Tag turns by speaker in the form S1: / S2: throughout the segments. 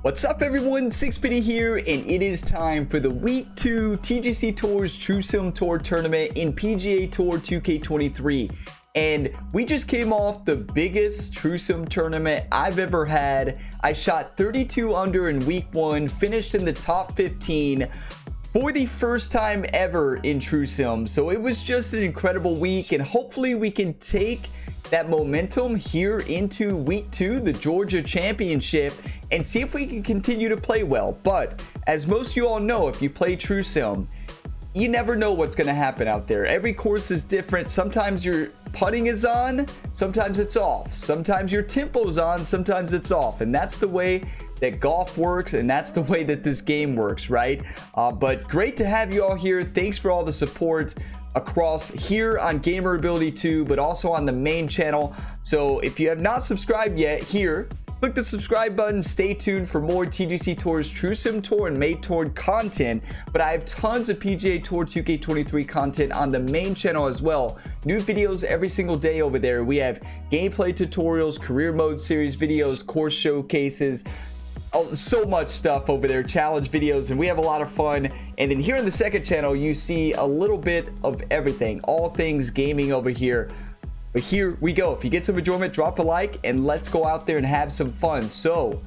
S1: What's up everyone, Sixpenny here, and it is time for the Week 2 TGC Tours True Sim Tour Tournament in PGA Tour 2K23. And we just came off the biggest True Sim tournament I've ever had. I shot 32 under in Week 1, finished in the top 15 for the first time ever in True Sim. So it was just an incredible week, and hopefully we can take that momentum here into Week 2, the Georgia Championship, and see if we can continue to play well. But as most of you all know, if you play True Sim, you never know what's going to happen out there. Every course is different. Sometimes your putting is on, sometimes it's off. Sometimes your tempo's on, sometimes it's off. And that's the way that golf works, and that's the way that this game works, right? But great to have you all here. Thanks for all the support across here on Gamer Ability 2, but also on the main channel. So if you have not subscribed yet, here, click the subscribe button. Stay tuned for more TGC Tours True Sim Tour and May Tour content. But I have tons of PGA Tour 2K23 content on the main channel as well. New videos every single day over there. We have gameplay tutorials, career mode series videos, course showcases, so much stuff over there, challenge videos, and we have a lot of fun. And then here in the second channel, you see a little bit of everything, all things gaming over here. But here we go. If you get some enjoyment, drop a like, and let's go out there and have some fun. So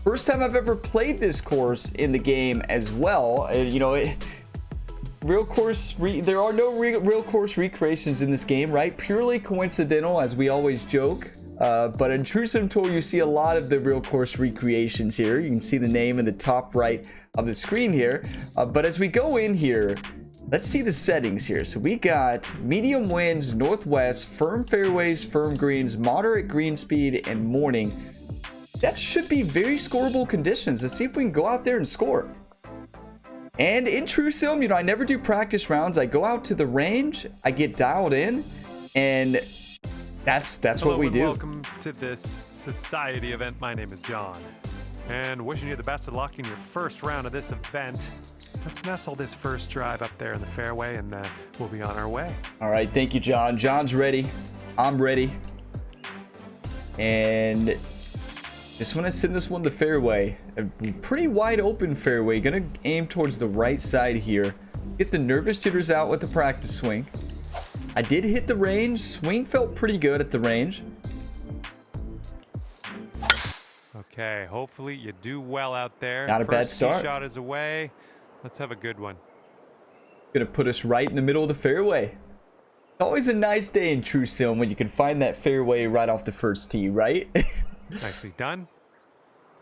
S1: first time I've ever played this course in the game as well. You know, real course, there are no real course recreations in this game, right? Purely coincidental, as we always joke. But in True Sim Tour, you see a lot of the real course recreations here. You can see the name in the top right of the screen here. But as we go in here, let's see the settings here. So we got medium winds, northwest, firm fairways, firm greens, moderate green speed, and morning. That should be very scoreable conditions. Let's see if we can go out there and score. And in True Sim, you know, I never do practice rounds. I go out to the range, I get dialed in, and that's what we do.
S2: Welcome to this society event. My name is John, and wishing you the best of luck in your first round of this event. Let's nestle this first drive up there in the fairway, and we'll be on our way.
S1: All right, thank you, John. John's ready. I'm ready. And just want to send this one to fairway. A pretty wide open fairway. Gonna aim towards the right side here. Get the nervous jitters out with the practice swing. I did hit the range. Swing felt pretty good at the range.
S2: Okay, hopefully you do well out there.
S1: Not a bad start.
S2: First shot is away. Let's have a good one.
S1: Gonna put us right in the middle of the fairway. Always a nice day in True Sim when you can find that fairway right off the first tee, right?
S2: Nicely done.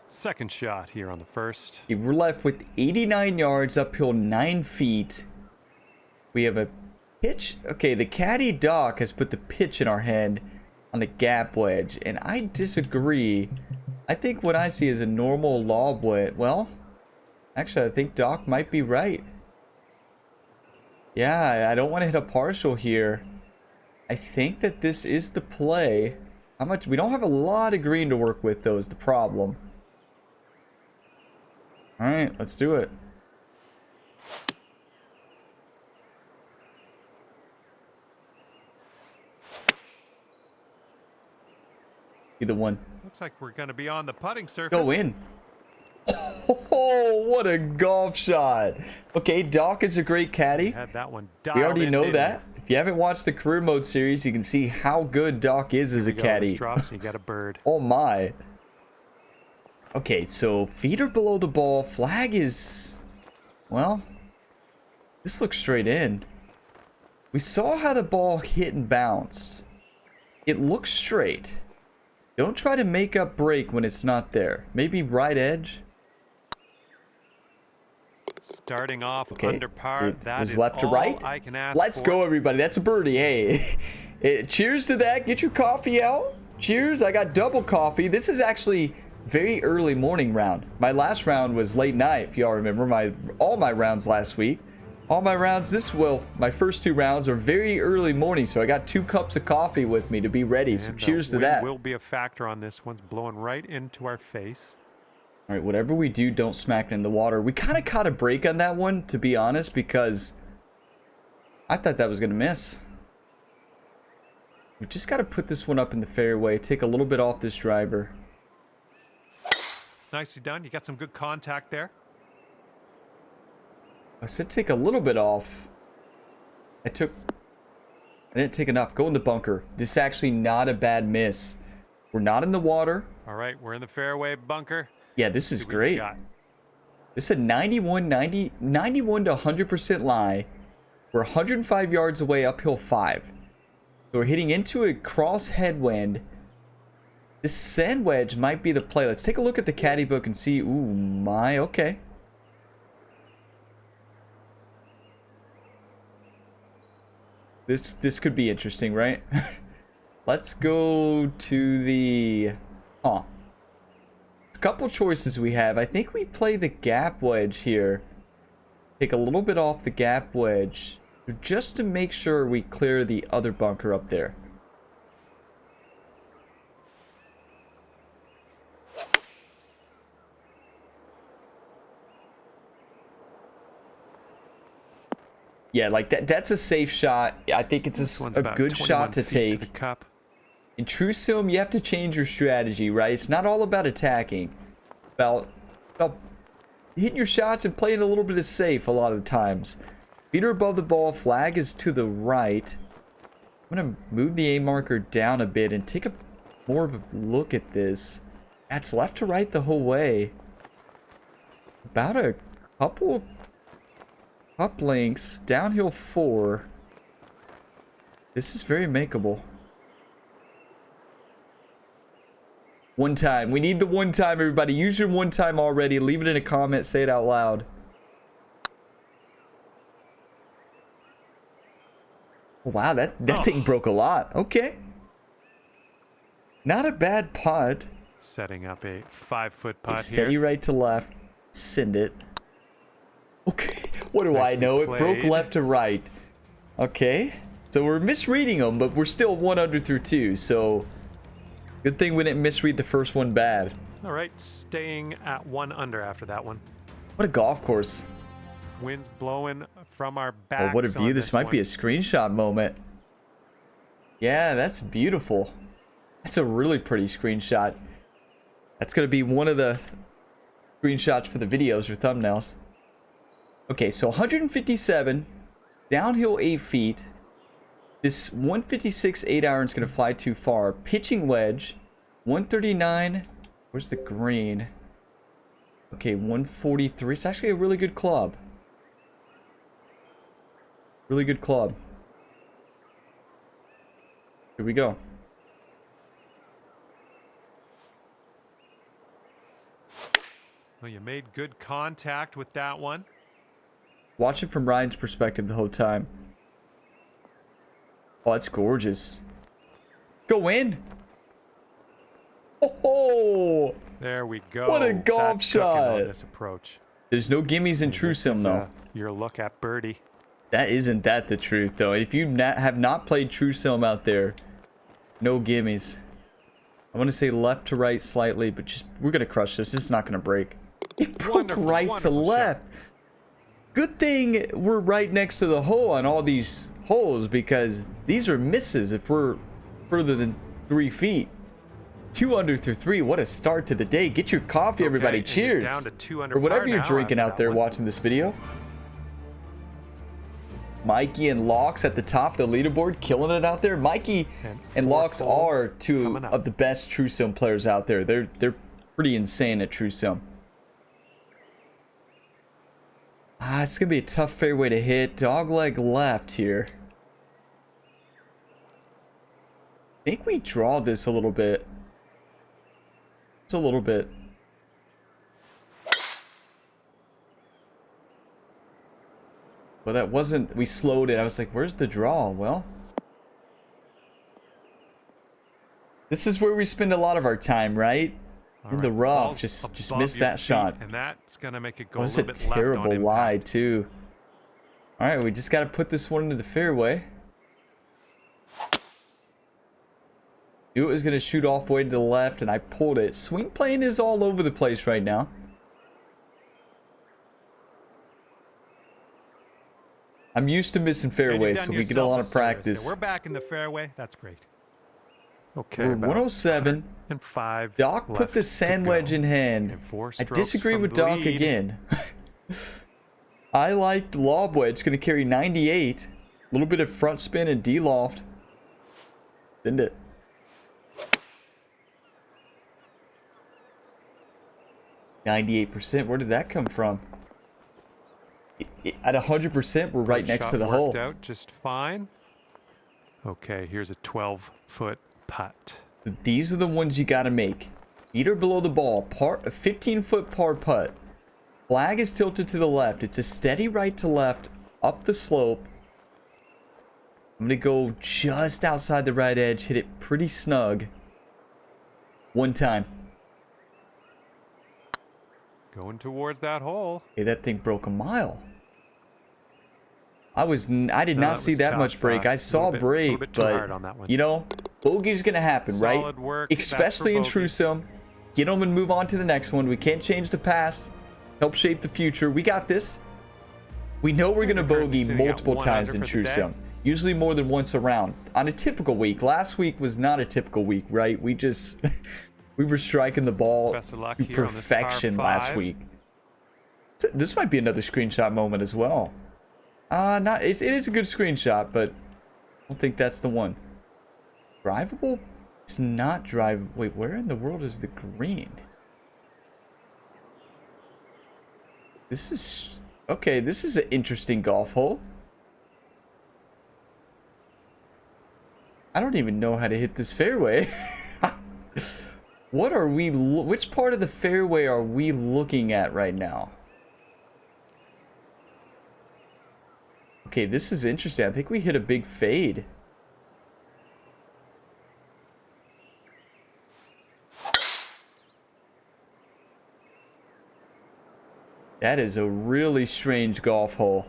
S2: Second shot here on the first.
S1: We're left with 89 yards, uphill 9 feet. We have a pitch. Okay, the caddy Doc has put the pitch in our hand on the gap wedge, and I disagree. I think what I see is a normal lob wedge. Well, actually, I think Doc might be right. Yeah, I don't want to hit a partial here. I think that this is the play. How much? We don't have a lot of green to work with, though, is the problem. All right, let's do it. Either one.
S2: Looks like we're going to be on the putting surface.
S1: Go in. Oh, what a golf shot. Okay, Doc is a great caddy.
S2: Had that one
S1: we already know
S2: in.
S1: that. If you haven't watched the career mode series, you can see how good Doc is as a caddy.
S2: Drops, you got a bird.
S1: Oh my. Okay, so feet are below the ball. Flag is, well, this looks straight in. We saw how the ball hit and bounced. It looks straight. Don't try to make up break when it's not there. Maybe right edge.
S2: Starting off
S1: Okay,
S2: under par.
S1: it was left to right.
S2: I can ask
S1: Let's go, everybody. That's a birdie. Hey, cheers to that. Get your coffee out. Cheers. I got double coffee. This is actually very early morning round. My last round was late night, if y'all remember. All my rounds last week. All my rounds my first 2 rounds are very early morning, so I got 2 cups of coffee with me to be ready. So cheers to that.
S2: Will be a factor on this. One's blowing right into our face.
S1: All right, whatever we do, don't smack it in the water. We kind of caught a break on that one, to be honest, because I thought that was going to miss. We just got to put this one up in the fairway. Take a little bit off this driver.
S2: Nicely done. You got some good contact there.
S1: I said take a little bit off. I didn't take enough. Go in the bunker. This is actually not a bad miss. We're not in the water.
S2: All right, we're in the fairway bunker.
S1: Yeah, this is great.
S2: Got.
S1: This is a 91 to 100% lie. We're 105 yards away, uphill 5. So we're hitting into a cross headwind. This sand wedge might be the play. Let's take a look at the caddy book and see. Ooh, my, okay. This could be interesting, right? Let's go to the... Huh. A couple choices we have. I think we play the gap wedge here. Take a little bit off the gap wedge just to make sure we clear the other bunker up there. Yeah, like that's a safe shot. I think it's a good shot to take.
S2: To the cup.
S1: In true sim, you have to change your strategy, right? It's not all about attacking. About hitting your shots and playing a little bit of safe a lot of the times. Feet are above the ball. Flag is to the right. I'm going to move the A marker down a bit and take a more of a look at this. That's left to right the whole way. About a couple up links. Downhill 4. This is very makeable. One time. We need the one time, everybody. Use your one time already. Leave it in a comment. Say it out loud. Wow, that thing broke a lot. Okay. Not a bad putt.
S2: Setting up a 5-foot putt
S1: Steady
S2: here.
S1: right to left. Send it. Okay. What do I know? It broke left to right. Okay. So we're misreading them, but we're still 1 under through 2. So good thing we didn't misread the first one bad.
S2: All right, staying at 1 under after that one.
S1: What a golf course.
S2: Wind's blowing from our backs.
S1: Oh, what a view. This might be a screenshot moment. Yeah, that's beautiful. That's a really pretty screenshot. That's going to be one of the screenshots for the videos or thumbnails. Okay, so 157, downhill 8 feet. This 156 8-iron is going to fly too far. Pitching wedge, 139. Where's the green? Okay, 143. It's actually a really good club. Really good club. Here we go.
S2: Well, you made good contact with that one.
S1: Watch it from Ryan's perspective the whole time. Oh, that's gorgeous. Go in. Oh,
S2: there we go.
S1: What a golf shot.
S2: On this approach.
S1: There's no gimmies in true sim though.
S2: Your look at birdie.
S1: That isn't that the truth though. If you have not played true sim out there, no gimmies. I want to say left to right slightly, but just we're gonna crush this. This is not gonna break. It broke right to left. Shot. Good thing we're right next to the hole on all these holes because these are misses if we're further than 3 feet. 2 under through 3. What a start to the day. Get your coffee, everybody. Cheers.
S2: Down to 2 under
S1: or whatever you're
S2: now
S1: drinking out there watching this video. Mikey and Locks at the top of the leaderboard, killing it out there. Mikey and Locks are two of the best true sim players out there. They're pretty insane at true sim. It's gonna be a tough fairway to hit. Dogleg left here. I think we draw this a little bit. Just a little bit. Well, that wasn't... We slowed it. I was like, where's the draw? Well... This is where we spend a lot of our time, right? In the rough. Just missed that shot.
S2: And that's going to make it go
S1: a little bit left on impact. That was a terrible lie, too. Alright, we just got to put this one into the fairway. Knew it was going to shoot off way to the left, and I pulled it. Swing plane is all over the place right now. I'm used to missing fairways, so we get a lot of practice.
S2: We're back in the fairway. That's great. Okay,
S1: We're
S2: about
S1: 107.
S2: and 5
S1: Doc put
S2: left
S1: the
S2: to
S1: sand
S2: go.
S1: wedge in hand.
S2: And 4
S1: I
S2: strokes
S1: disagree
S2: from
S1: with
S2: the
S1: Doc
S2: lead.
S1: again. I like the lob wedge. It's going to carry 98. A little bit of front spin and D-loft. Send it. %. Where did that come from? At 100%, we're right next
S2: Shot
S1: to the
S2: worked
S1: hole.
S2: out just fine. Okay, here's a 12-foot putt.
S1: These are the ones you got to make. Feet are below the ball. A 15-foot par putt. Flag is tilted to the left. It's a steady right to left up the slope. I'm going to go just outside the right edge. Hit it pretty snug. One time.
S2: Going towards that hole.
S1: Hey, that thing broke a mile. I did not
S2: that
S1: see
S2: was
S1: that
S2: tough.
S1: much break. I saw
S2: Little
S1: break,
S2: bit too hard on that
S1: but
S2: one.
S1: you know, bogey's gonna happen, right?
S2: Solid work. That's for
S1: Especially in
S2: bogey.
S1: True Sim. Get them and move on to the next one. We can't change the past. Help shape the future. We got this. We know we're gonna bogey
S2: Sitting at
S1: multiple
S2: 100
S1: times in
S2: for the
S1: True
S2: day.
S1: Sim. Usually more than once a round. On a typical week. Last week was not a typical week, right? We just we were striking the ball
S2: Best of luck
S1: to
S2: here on this par
S1: perfection last
S2: 5.
S1: week. This might be another screenshot moment as well. It is a good screenshot, but I don't think that's the one. Drivable? It's not drivable. Wait, where in the world is the green? This is... Okay, this is an interesting golf hole. I don't even know how to hit this fairway. What are we... Which part of the fairway are we looking at right now? Okay, this is interesting. I think we hit a big fade. That is a really strange golf hole.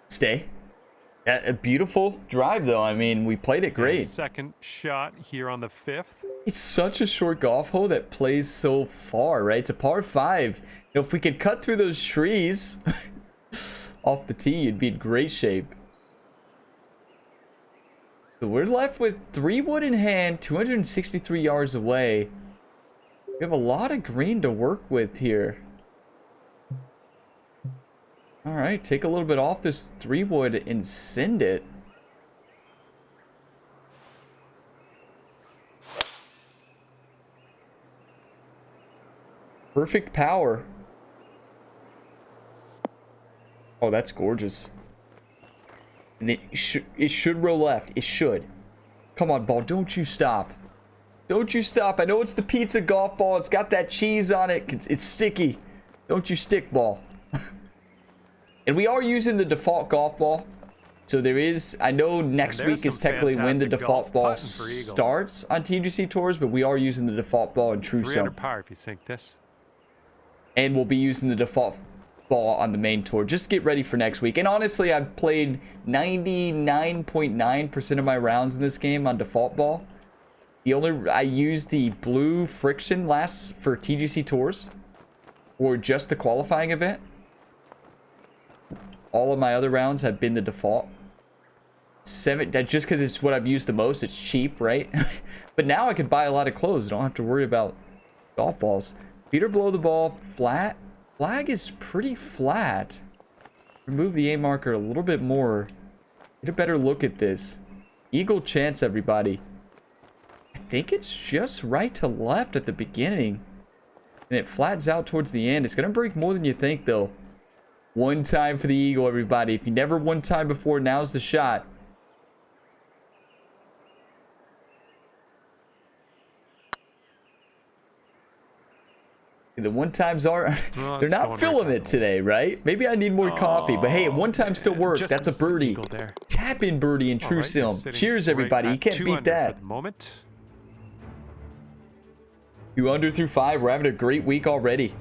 S1: Stay. A beautiful drive, though. I mean, we played it great.
S2: Second shot here on the 5th.
S1: It's such a short golf hole that plays so far, right? It's a par 5. You know, if we could cut through those trees off the tee, you'd be in great shape. So we're left with 3 wood in hand, 263 yards away. We have a lot of green to work with here. All right, take a little bit off this 3 wood and send it. Perfect power. Oh, that's gorgeous. And it should roll left. It should. Come on, ball. Don't you stop. Don't you stop. I know it's the pizza golf ball. It's got that cheese on it. It's sticky. Don't you stick, ball. And we are using the default golf ball. So there is... I know next week is technically when the default ball starts on TGC Tours, but we are using the default ball in True Sim.
S2: 300 par if you sink this.
S1: And we'll be using the default ball on the main tour. Just get ready for next week. And honestly, I've played 99.9% of my rounds in this game on default ball. I used the blue friction last for TGC Tours, or just the qualifying event. All of my other rounds have been the default. Just because it's what I've used the most. It's cheap, right? But now I can buy a lot of clothes. I don't have to worry about golf balls. Feet are below the ball. Flat. Flag is pretty flat. Remove the A marker a little bit more. Get a better look at this. Eagle chance, everybody. I think it's just right to left at the beginning. And it flattens out towards the end. It's going to break more than you think, though. One time for the eagle, everybody. If you never one time before, now's the shot. The one times are... they're not feeling it today, right? Maybe I need more coffee. But hey, one time still worked. That's a birdie. Tap in birdie in True Sim. Cheers, everybody. You can't beat that. 2 under through 5. We're having a great week already.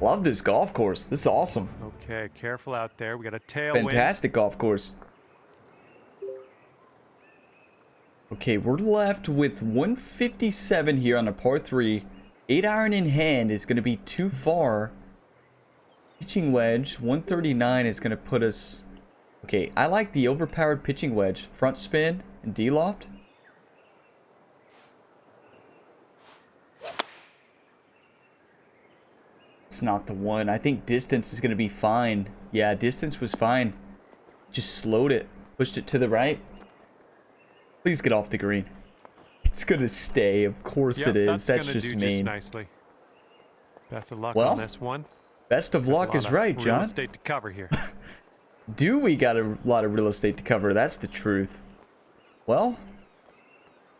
S1: Love this golf course. This is awesome.
S2: Okay, careful out there. We got a tailwind.
S1: Fantastic golf course. Okay, we're left with 157 here on a par 3. 8-iron in hand is going to be too far. Pitching wedge, 139 is going to put us Okay, I like the overpowered pitching wedge. Front spin and D-loft. It's not the one. I think distance is going to be fine. Yeah, distance was fine. Just slowed it. Pushed it to the right. Please get off the green. It's going to stay. Of course it is. That's just mean.
S2: Just nicely. Best of luck on this one.
S1: Best of luck is right, John.
S2: Real estate to cover here.
S1: Do we got a lot of real estate to cover? That's the truth. Well,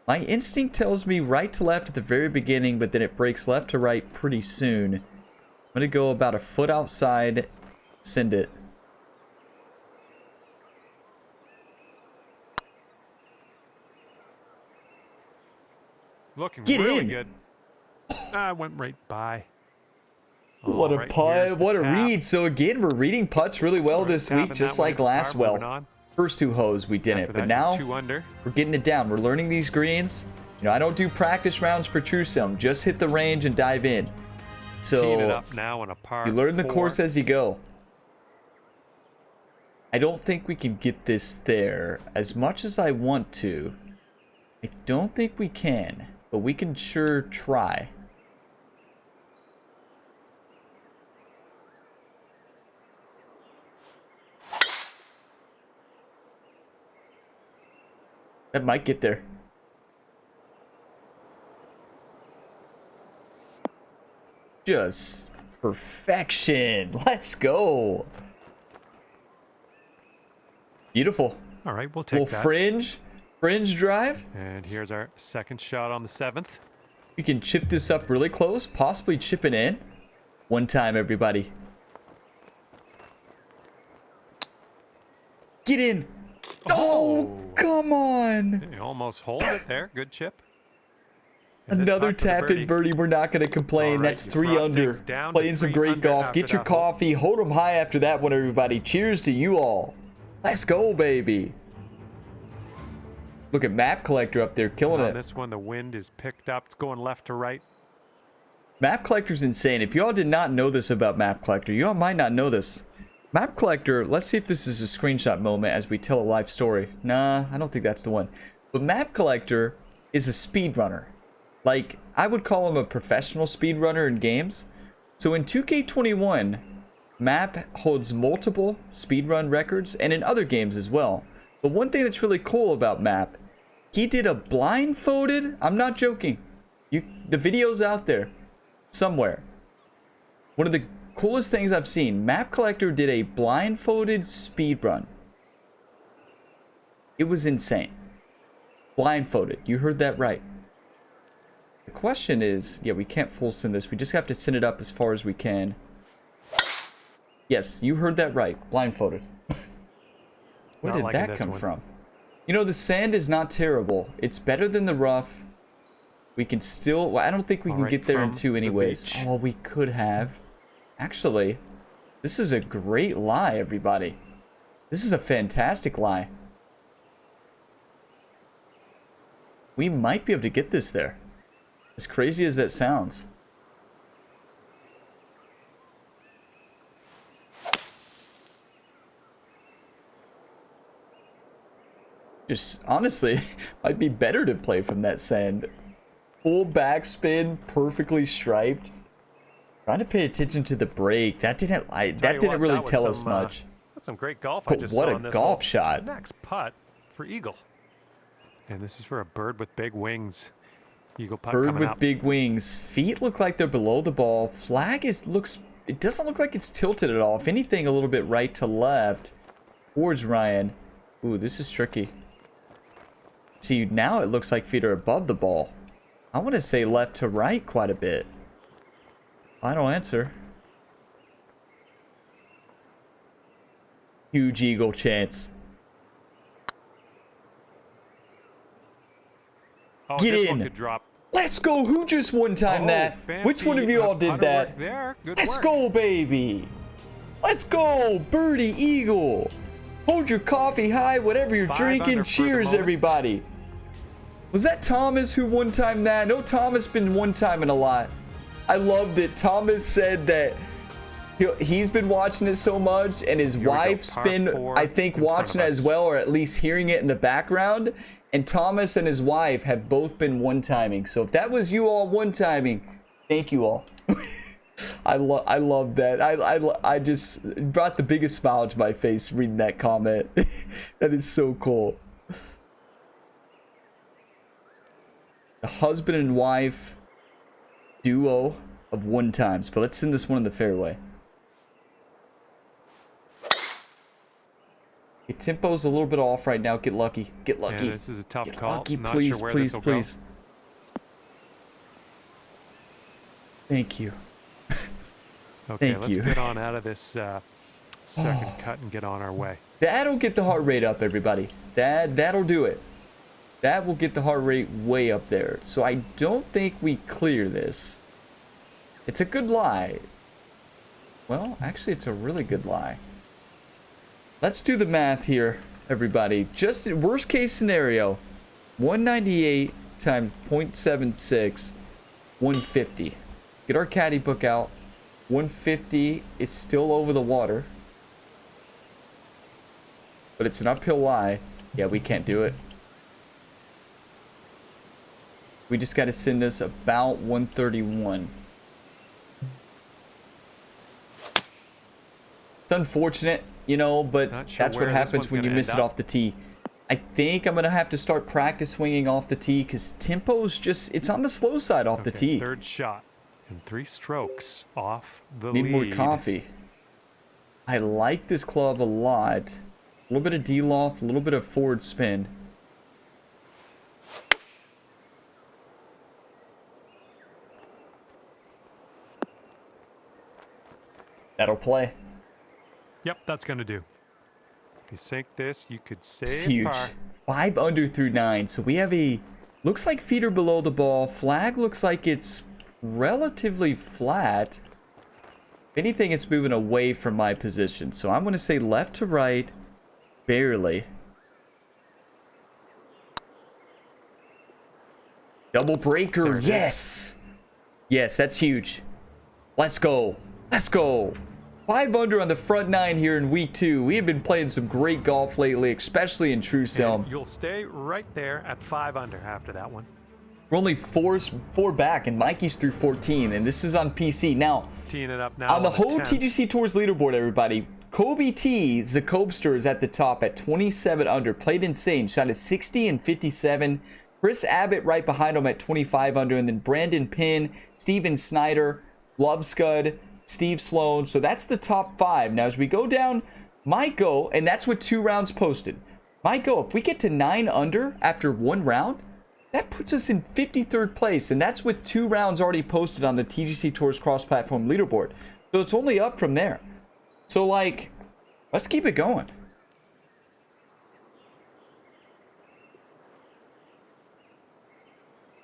S1: my instinct tells me right to left at the very beginning, but then it breaks left to right pretty soon. I'm going to go about a foot outside. Send it.
S2: Looking
S1: Get
S2: really
S1: in.
S2: good. I went right by.
S1: What a putt. What a read. So again, we're reading putts really well this week, just like last well. First two holes we didn't, but now we're getting it down. We're learning these greens. You know, I don't do practice rounds for True Sim. Just hit the range and dive in. So
S2: teeing it up now on a par
S1: you learn the
S2: 4.
S1: course as you go. I don't think we can get this there as much as I want to. I don't think we can, but we can sure try. That might get there. Just perfection. Let's go. Beautiful.
S2: All right, we'll take that.
S1: Fringe drive.
S2: And here's our second shot on the 7th.
S1: We can chip this up really close, possibly chip it in. One time, everybody. Get in. Oh, come on.
S2: You almost hold it there. Good chip. And
S1: another tap-in birdie. We're not going to complain. Right, that's 3 under. Playing some great golf. Get your coffee. Hold them high after that one, everybody. Cheers to you all. Let's go, baby. Look at Map Collector up there killing it.
S2: This one, the wind is picked up. It's going left to right.
S1: Map Collector's insane. If y'all did not know this about Map Collector, y'all might not know this. Map Collector, let's see if this is a screenshot moment as we tell a live story. Nah, I don't think that's the one. But Map Collector is a speedrunner. Like, I would call him a professional speedrunner in games. So in 2K21, Map holds multiple speedrun records and in other games as well. But one thing that's really cool about Map, he did a blindfolded, I'm not joking. The video's out there somewhere. One of the coolest things I've seen, Map Collector did a blindfolded speedrun. It was insane. Blindfolded. You heard that right. The question is, yeah, we can't full send this. We just have to send it up as far as we can. Yes, you heard that right. Blindfolded. Where did that come from? You know, the sand is not terrible. It's better than the rough. We can still... Well, I don't think we can get there in 2 anyways. Oh, we could have. Actually, this is a great lie, everybody. This is a fantastic lie. We might be able to get this there. As crazy as that sounds. Just, honestly, might be better to play from that sand. Full backspin, perfectly striped. Trying to pay attention to the break. That didn't really tell us much.
S2: That's some great golf I just saw.
S1: What a golf shot.
S2: Next putt for eagle. And this is for a bird with big wings. Eagle putt coming up.
S1: Bird with big wings. Feet look like they're below the ball. Flag it doesn't look like it's tilted at all. If anything, a little bit right to left towards Ryan. Ooh, this is tricky. See, now it looks like feet are above the ball. I want to say left to right quite a bit. Final answer. Huge eagle chance.
S2: Oh,
S1: get in.
S2: One could drop.
S1: Let's go. Who just one-timed that? Which one of you all did that? Let's go, baby. Let's go. Birdie eagle. Hold your coffee high, whatever you're drinking. Cheers, everybody. Was that Thomas who one-timed that? No, Thomas been one-timing a lot. I loved it. Thomas said that He's been watching it so much, and his wife's been, I think, watching it as well, or at least hearing it in the background. And Thomas and his wife have both been one-timing. So if that was you all one-timing, thank you all. I love that. I just brought the biggest smile to my face reading that comment. That is so cool. The husband and wife duo of one-times. But let's send this one in the fairway. Your tempo's a little bit off right now. Get lucky. Get lucky.
S2: Yeah, this is a tough
S1: Get
S2: call.
S1: lucky,
S2: Not
S1: please,
S2: sure where
S1: please,
S2: this will
S1: please.
S2: go.
S1: Thank you.
S2: Okay,
S1: Thank
S2: let's
S1: you.
S2: get on out of this second cut and get on our way.
S1: That'll get the heart rate up, everybody. That'll do it. That will get the heart rate way up there. So I don't think we clear this. It's a good lie. Well, actually, it's a really good lie. Let's do the math here, everybody. Just worst case scenario, 198 times 0.76, 150. Get our caddy book out. 150 is still over the water. But it's an uphill lie. Yeah, we can't do it. We just got to send this about 131. It's unfortunate, you know, but that's what happens when you miss it off the tee. I think I'm going to have to start practice swinging off the tee because tempo's just, it's on the slow side off the tee.
S2: Third shot and 3 strokes off the
S1: Need
S2: lead.
S1: more coffee. I like this club a lot. A little bit of D-loft, a little bit of forward spin. That'll play.
S2: Yep, that's going to do. If you sink this, you could
S1: It's
S2: save
S1: huge.
S2: par.
S1: 5 under through 9. So we have a, looks like feet are below the ball. Flag looks like it's relatively flat. If anything, it's moving away from my position. So I'm going to say left to right, barely. Double breaker, yes! Yes, that's huge. Let's go. Let's go. 5 under on the front 9 here in week 2. We have been playing some great golf lately, especially in True Selm.
S2: And you'll stay right there at 5 under after that one.
S1: We're only four back, and Mikey's through 14, and this is on PC. Now,
S2: Teeing it up now
S1: on the whole
S2: 10th.
S1: TGC Tours leaderboard, everybody, Kobe T, the Cobster, is at the top at 27 under. Played insane. Shot at 60 and 57. Chris Abbott right behind him at 25 under, and then Brandon Pinn, Steven Snyder, Love Scud, Steve Sloan. So that's the top 5. Now, as we go down, might go, and that's with 2 rounds posted. Might go, if we get to 9 under after 1 round, that puts us in 53rd place, and that's with 2 rounds already posted on the TGC Tours cross-platform leaderboard. So it's only up from there. So, like, let's keep it going.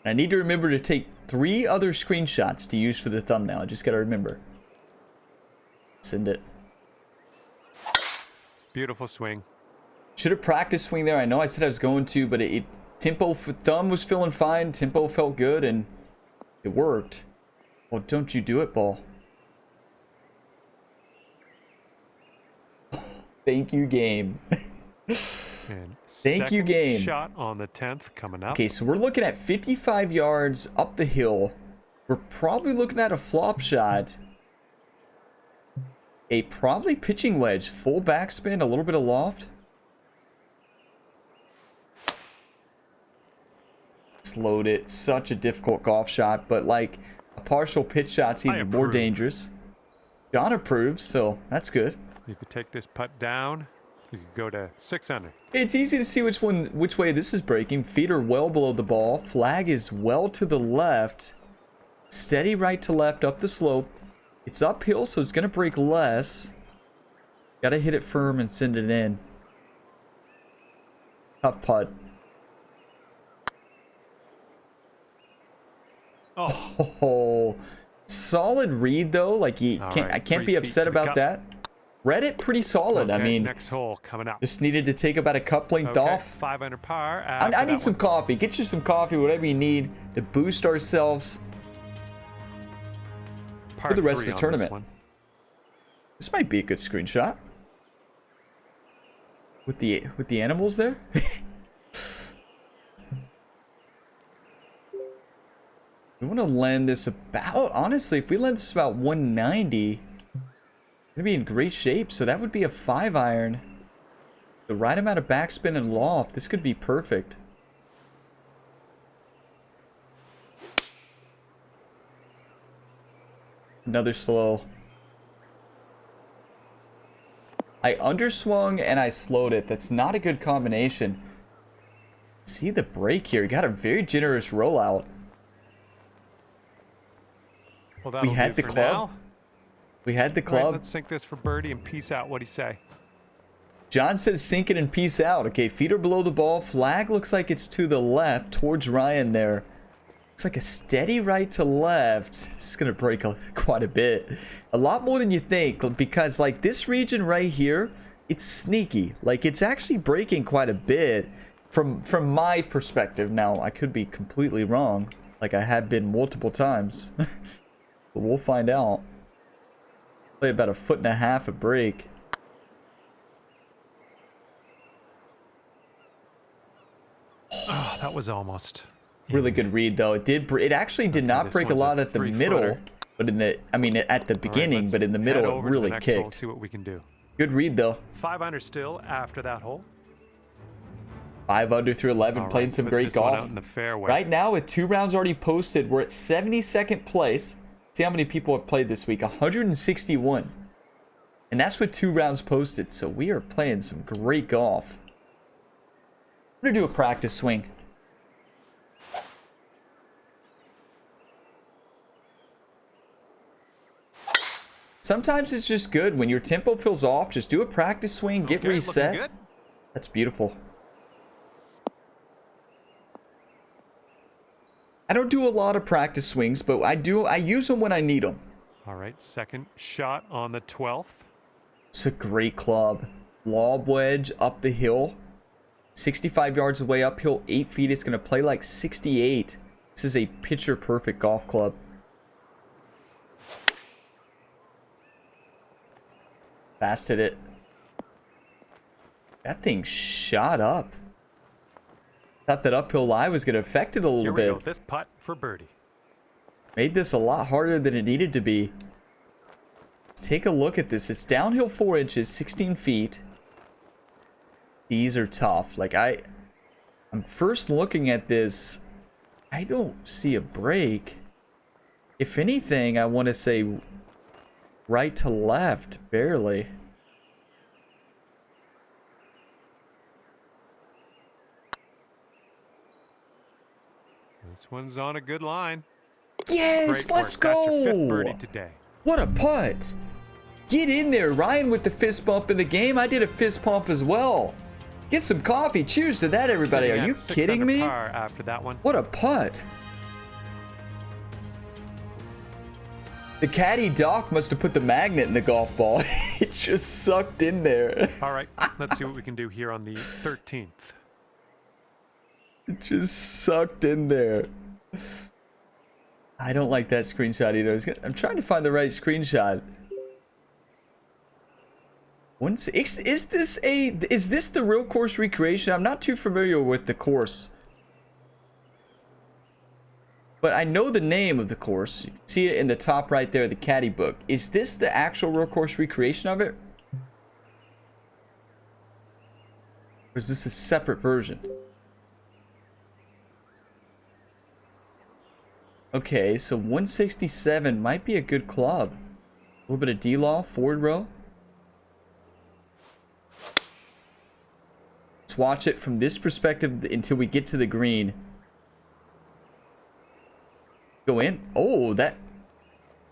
S1: I need to remember to take 3 other screenshots to use for the thumbnail. I just got to remember. Send it.
S2: Beautiful swing.
S1: Should have practiced swing there. I know I said I was going to, but tempo for thumb was feeling fine. Tempo felt good, and it worked. Well, don't you do it, ball. Thank you, game.
S2: And
S1: Thank you, game.
S2: Shot on the 10th coming up.
S1: Okay, so we're looking at 55 yards up the hill. We're probably looking at a flop shot. A probably pitching wedge. Full backspin, a little bit of loft. Slowed it. Such a difficult golf shot, but like a partial pitch shot's even more dangerous. John approves, so that's good.
S2: You could take this putt down. You could go to 6 under.
S1: It's easy to see which way this is breaking. Feet are well below the ball. Flag is well to the left. Steady right to left up the slope. It's uphill, so it's going to break less. Got to hit it firm and send it in. Tough putt. Oh, solid read though. Like I can't be upset about that. Read it pretty solid.
S2: Okay,
S1: I mean,
S2: next hole coming up.
S1: Just needed to take about a cup length off.
S2: 5 under par.
S1: I need some coffee. Get you some coffee, whatever you need to boost ourselves for the rest of the tournament. This might be a good screenshot. With the animals there. We want to land this about, honestly, if we land this about 190, we're gonna be in great shape. So that would be a 5-iron. The right amount of backspin and loft. This could be perfect. Another slow. I underswung and I slowed it. That's not a good combination. See the break here. Got a very generous rollout.
S2: Well,
S1: We had the club. We had the club.
S2: Right, let's sink this for birdie and peace out. What'd he say?
S1: John says sink it and peace out. Okay, feet are below the ball. Flag looks like it's to the left towards Ryan there. Looks like a steady right to left. It's going to break quite a bit. A lot more than you think, because like this region right here, it's sneaky. Like it's actually breaking quite a bit from my perspective. Now, I could be completely wrong, like I have been multiple times. But we'll find out. Play about 1.5 feet a break.
S2: Oh, that was almost.
S1: Really good read though. It actually did not break a lot at the middle, but at the beginning, but in the middle it really kicked.
S2: See what we can do.
S1: Good read though.
S2: 5 under still after that hole.
S1: 5 under through 11, playing some great golf.
S2: Out in the fairway.
S1: Right now, with 2 rounds already posted, we're at 72nd place. See how many people have played this week? 161, and that's with 2 rounds posted. So we are playing some great golf. I'm gonna do a practice swing. Sometimes it's just good when your tempo feels off. Just do a practice swing, get reset. That's beautiful. I don't do a lot of practice swings, but I use them when I need them.
S2: All right, second shot on the 12th.
S1: It's a great club. Lob wedge up the hill. 65 yards away uphill, 8 feet. It's going to play like 68. This is a picture perfect golf club. Fast hit it. That thing shot up. Thought that uphill lie was going to affect it a little bit.
S2: Here we go. This putt for birdie.
S1: Made this a lot harder than it needed to be. Let's take a look at this. It's downhill 4 inches, 16 feet. These are tough. Like I'm first looking at this. I don't see a break. If anything, I want to say right to left, barely.
S2: This one's on a good line.
S1: Yes, let's go.
S2: That's your 5th birdie today.
S1: What a putt. Get in there. Ryan with the fist bump in the game. I did a fist pump as well. Get some coffee. Cheers to that, everybody.
S2: Sitting
S1: Are you
S2: at 6
S1: kidding
S2: under
S1: me?
S2: par after that one.
S1: What a putt. The caddy Doc must have put the magnet in the golf ball. It just sucked in there.
S2: All right, let's see what we can do here on the 13th.
S1: It just sucked in there. I don't like that screenshot either. I'm trying to find the right screenshot. Is this the real course recreation? I'm not too familiar with the course, but I know the name of the course. You can see it in the top right there, the caddy book. Is this the actual real course recreation of it? Or is this a separate version? Okay, so 167 might be a good club. A little bit of D-law, forward row. Let's watch it from this perspective until we get to the green. Go in. Oh, that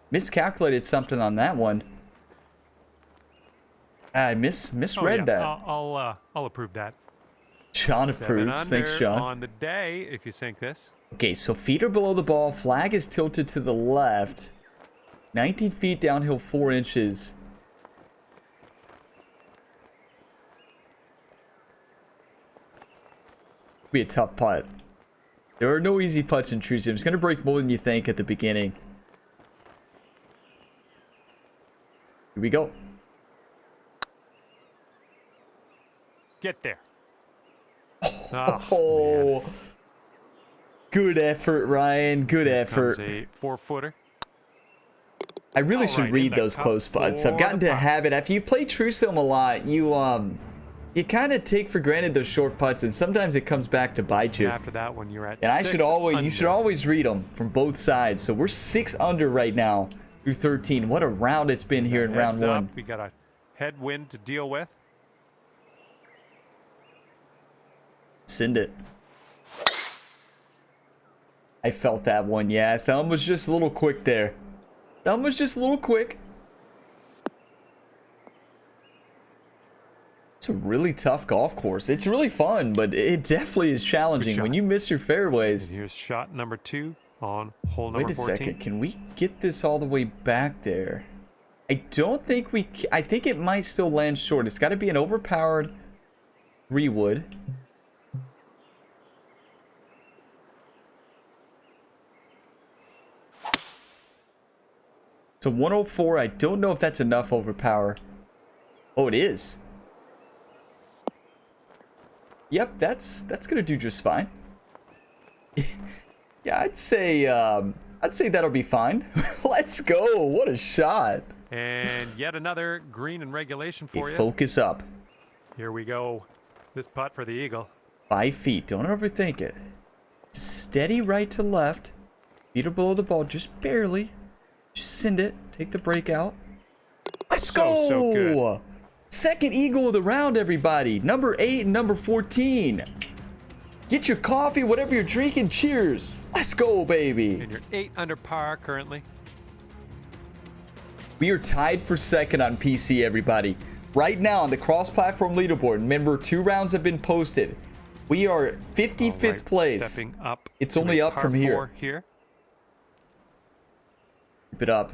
S1: miscalculated something on that one. I misread that.
S2: I'll approve that.
S1: John approves. Thanks, John.
S2: On the day, if you sink this.
S1: Okay, so feet are below the ball. Flag is tilted to the left. 19 feet downhill, 4 inches. Be a tough putt. There are no easy putts in True Sim. It's going to break more than you think at the beginning. Here we go.
S2: Get there. Oh,
S1: Oh, good effort, Ryan. Good effort.
S2: comes a 4-footer.
S1: I really
S2: All
S1: should
S2: right,
S1: read
S2: in the
S1: those
S2: cup
S1: close putts. I've
S2: for
S1: gotten
S2: the
S1: to
S2: putt.
S1: habit. After you play True Sim a lot, you kind of take for granted those short putts, and sometimes it comes back to bite you.
S2: After that one, you're at
S1: And I
S2: 6
S1: should always, you
S2: under.
S1: should always read them from both sides. So we're 6 under right now through 13. What a round it's been here in round
S2: Heads up,
S1: 1.
S2: we got a headwind to deal with.
S1: Send it. I felt that one. Yeah, thumb was just a little quick there. Thumb was just a little quick. It's a really tough golf course. It's really fun, but it definitely is challenging when you miss your fairways.
S2: And here's shot number 2 on hole number
S1: Wait a
S2: 14.
S1: second. Can we get this all the way back there? I don't think we... I think it might still land short. It's got to be an overpowered 3-wood. So 104. I don't know if that's enough overpower. Oh, it is. Yep, that's gonna do just fine. Yeah, I'd say that'll be fine. Let's go. What a shot.
S2: And yet another green in regulation for you.
S1: Focus up.
S2: Here we go. This putt for the eagle.
S1: 5 feet. Don't overthink it. Steady right to left. Feet are below the ball, just barely. Just send it. Take the break out. Let's go.
S2: So good.
S1: Second eagle of the round, everybody. Number 8 and number 14. Get your coffee, whatever you're drinking. Cheers. Let's go, baby.
S2: And you're 8 under par currently.
S1: We are tied for second on PC, everybody. Right now on the cross-platform leaderboard, remember 2 rounds have been posted. We are 55th
S2: All right,
S1: place.
S2: Stepping up.
S1: It's
S2: to
S1: only
S2: a
S1: up
S2: par
S1: from
S2: 4
S1: here.
S2: here.
S1: Keep it up.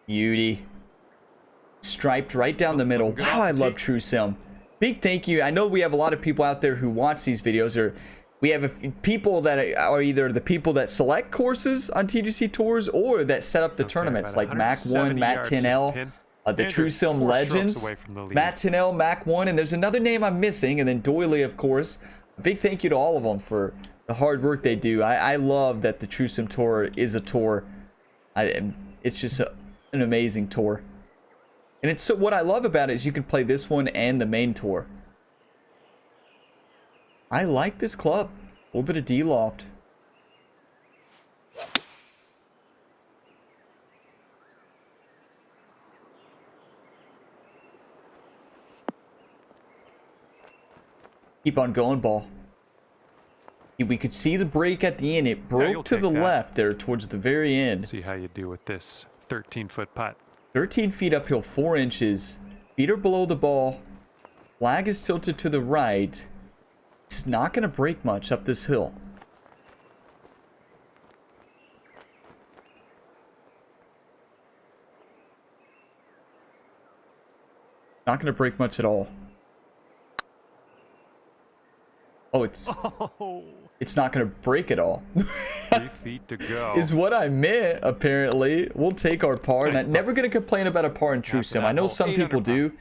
S1: Beauty. Striped right down the middle. Wow, I love True Sim. Big thank you. I know we have a lot of people out there who watch these videos, or we have people that are either the people that select courses on TGC Tours or that set up the tournaments, like Mac1, Matt 10L, the True Sim Legends, Matt 10L, Mac1, and there's another name I'm missing, and then Doily, of course. A big thank you to all of them for the hard work they do. I love that the True Sim Tour is a tour. It's just an amazing tour. And it's what I love about it is you can play this one and the main tour. I like this club. A little bit of D-loft. Keep on going, ball. We could see the break at the end. It broke to the left there towards the very end.
S2: Let's see how you do with this 13-foot putt.
S1: 13 feet uphill, 4 inches. Feet are below the ball. Flag is tilted to the right. It's not going to break much up this hill. Not going to break much at all. Oh, it's not going to break at all.
S2: 3 feet to go.
S1: Is what I meant, apparently. We'll take our par. And I'm never going to complain about a par in True Sim. I know some people do,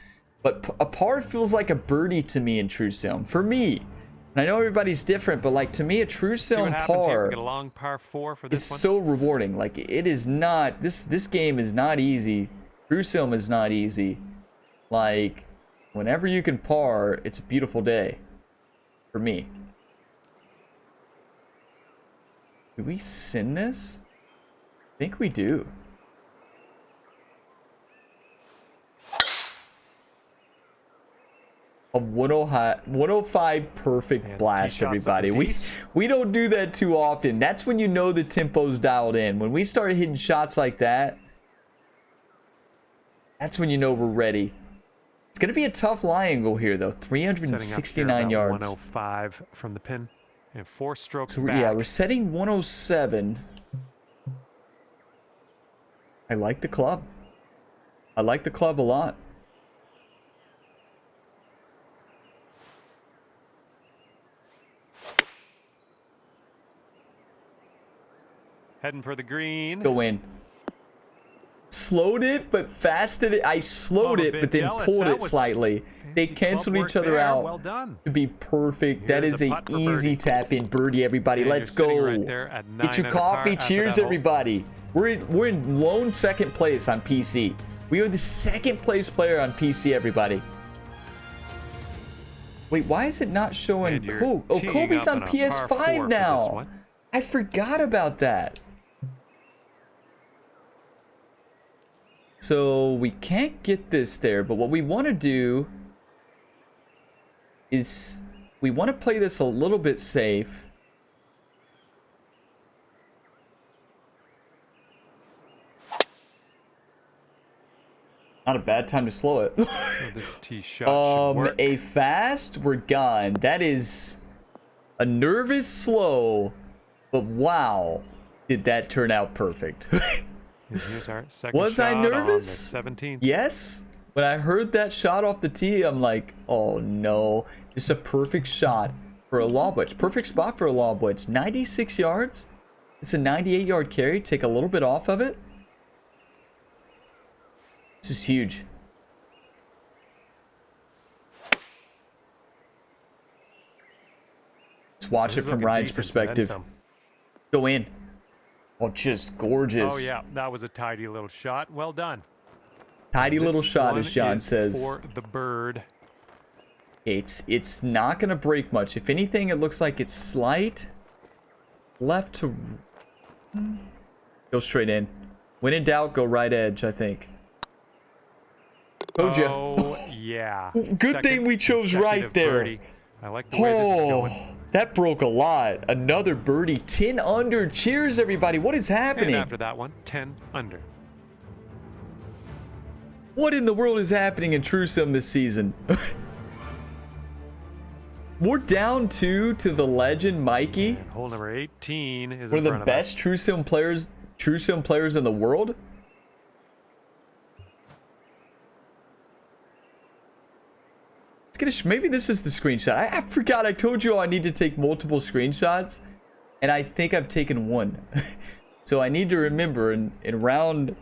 S1: but a par feels like a birdie to me in True Sim. For me. And I know everybody's different, but like to me, a True Sim par
S2: get a long par 4 for this
S1: is
S2: one.
S1: so rewarding. Like it is not, this game is not easy. True Sim is not easy. Like whenever you can par, it's a beautiful day. For me. Do we send this? I think we do. A 105 perfect blast, everybody. We don't do that too often. That's when you know the tempo's dialed in. When we start hitting shots like that, that's when you know we're ready. It's going to be a tough lie angle here, though. 369 yards.
S2: 105 from the pin and 4 strokes
S1: so
S2: back.
S1: Yeah, we're setting 107. I like the club. I like the club a lot.
S2: Heading for the green.
S1: Go in. slowed it, but fasted it. I slowed
S2: I'm a
S1: it,
S2: bit
S1: but then
S2: jealous.
S1: pulled
S2: That
S1: it
S2: was
S1: slightly. They
S2: fancy
S1: canceled
S2: club
S1: each
S2: work
S1: other
S2: there.
S1: out
S2: Well done.
S1: to be perfect. That
S2: Here's
S1: is
S2: a
S1: a
S2: putt for
S1: easy
S2: birdie.
S1: tap in birdie, everybody.
S2: And
S1: Let's
S2: you're sitting
S1: go.
S2: right there at 9
S1: Get your
S2: under par
S1: coffee.
S2: after
S1: Cheers,
S2: that hole.
S1: everybody. We're in lone second place on PC. We are the second place player on PC, everybody. Wait, why is it not showing
S2: And you're
S1: Kobe? Oh,
S2: teeing
S1: Kobe's
S2: up
S1: on
S2: on a par 4
S1: PS5
S2: for this
S1: now.
S2: one.
S1: I forgot about that. So we can't get this there, but what we want to do is we want to play this a little bit safe. Not a bad time to slow it.
S2: So this tee shot should work.
S1: A fast, we're gone. That is a nervous slow, but wow, did that turn out perfect.
S2: And here's our second
S1: Was I
S2: shot
S1: nervous?
S2: on the 17th.
S1: Yes. When I heard that shot off the tee, I'm like, oh no. This is a perfect shot for a lob wedge. Perfect spot for a lob wedge. 96 yards. It's a 98-yard carry. Take a little bit off of it. This is huge. Let's watch
S2: This
S1: it
S2: is
S1: from
S2: looking
S1: Ryan's
S2: decent, then
S1: perspective.
S2: some.
S1: Go in. Oh, just gorgeous.
S2: Oh yeah, that was a tidy little shot. Well done.
S1: Tidy little
S2: This
S1: shot,
S2: one
S1: as John
S2: is
S1: says.
S2: for the bird.
S1: It's not gonna break much. If anything, it looks like it's slight left to go straight in. When in doubt, go right edge, I think. Told ya.
S2: Oh yeah.
S1: Good thing we chose right
S2: consecutive
S1: there.
S2: birdie. I like the way this is going.
S1: That broke a lot. Another birdie. 10 under. Cheers, everybody. What is happening?
S2: And after that one, 10 under.
S1: What in the world is happening in True Sim this season? We're down 2 to the legend Mikey.
S2: And hole number 18 is
S1: One
S2: in
S1: of the
S2: front of
S1: best
S2: us.
S1: True Sim players in the world. Let's get maybe this is the screenshot. I forgot. I told you I need to take multiple screenshots, and I think I've taken one. So I need to remember in round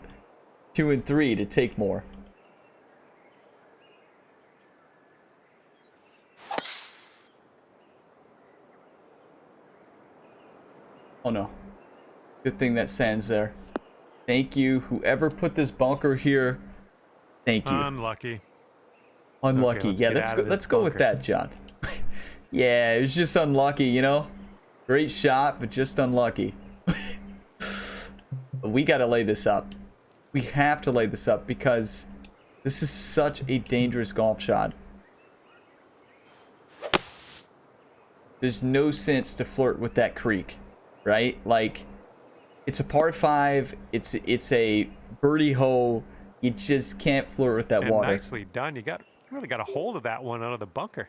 S1: 2 and 3 to take more. Oh no. Good thing that sand's there. Thank you. Whoever put this bunker here, thank you.
S2: Unlucky.
S1: Unlucky.
S2: let's
S1: Yeah,
S2: get
S1: let's
S2: out
S1: go.
S2: of
S1: Let's
S2: this
S1: go with
S2: bunker.
S1: that, John. Yeah, it was just unlucky, you know. Great shot, but just unlucky. We got to lay this up. We have to lay this up because this is such a dangerous golf shot. There's no sense to flirt with that creek, right? Like, it's a par 5. It's a birdie hole. You just can't flirt with that
S2: And
S1: water.
S2: nicely done. You really got a hold of that one out of the bunker.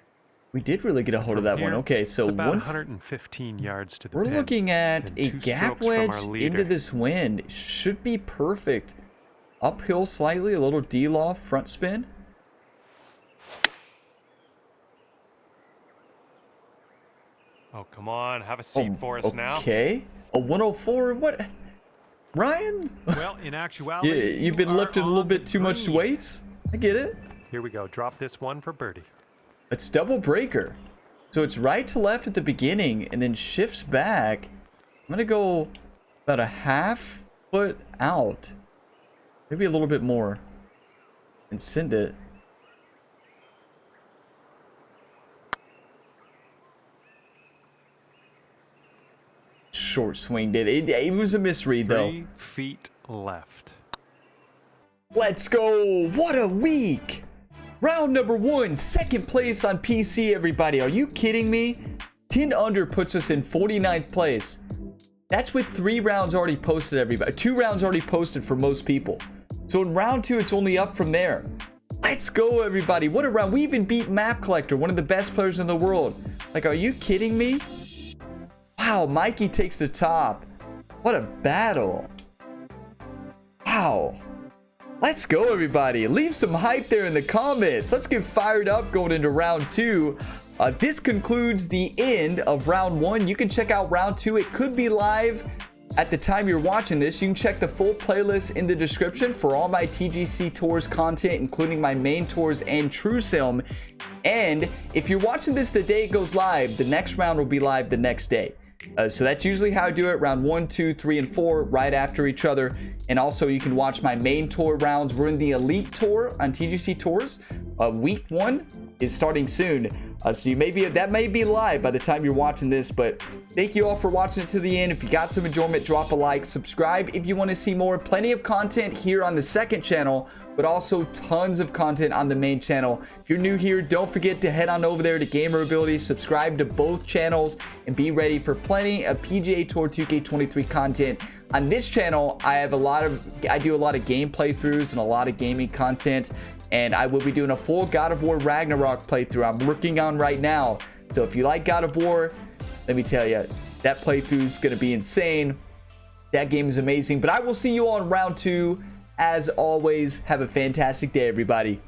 S1: We did really get a hold of that one.
S2: Here,
S1: Okay, so
S2: it's about
S1: one
S2: 115 yards to the
S1: we're
S2: pin.
S1: looking at
S2: and
S1: a
S2: 2
S1: gap
S2: strokes from our
S1: wedge
S2: leader.
S1: into this wind. Should be perfect. Uphill slightly, a little D-loft front spin.
S2: Oh, come on. Have a seat for us now.
S1: Okay. A 104. What? Ryan?
S2: Well, in actuality,
S1: You've been
S2: you are
S1: lifting a little
S2: on
S1: bit
S2: the
S1: too much
S2: green.
S1: weights. I get it.
S2: Here we go. Drop this one for birdie.
S1: It's double breaker. So it's right to left at the beginning and then shifts back. I'm going to go about a half foot out. Maybe a little bit more. And send it. Short swing did it. It was a misread though.
S2: 3 feet left.
S1: Let's go. What a week. Round number 1, second place on PC, everybody. Are you kidding me? 10 under puts us in 49th place. That's with 3 rounds already posted, everybody. 2 rounds already posted for most people. So in round 2, it's only up from there. Let's go, everybody. What a round. We even beat Map Collector, one of the best players in the world. Like, are you kidding me? Wow, Mikey takes the top. What a battle. Wow. Let's go, everybody. Leave some hype there in the comments. Let's get fired up going into round 2. This concludes the end of round 1. You can check out round 2. It could be live at the time you're watching this, you can check the full playlist in the description for all my TGC Tours content, including my main tours and True Sim. And if you're watching this the day it goes live, the next round will be live the next day. So that's usually how I do it, round 1, 2, 3, and 4 right after each other. And also you can watch my main tour rounds. We're in the Elite Tour on TGC Tours. Week 1 is starting soon. So that may be live by the time you're watching this, but thank you all for watching it to the end. If you got some enjoyment, drop a like, subscribe if you want to see more. Plenty of content here on the second channel, but also tons of content on the main channel. If you're new here, don't forget to head on over there to Gamer Ability, subscribe to both channels, and be ready for plenty of PGA Tour 2K23 content. On this channel, I do a lot of game playthroughs and a lot of gaming content, and I will be doing a full God of War Ragnarok playthrough I'm working on right now. So if you like God of War, let me tell you, that playthrough is going to be insane. That game is amazing, but I will see you all in round 2. As always, have a fantastic day, everybody.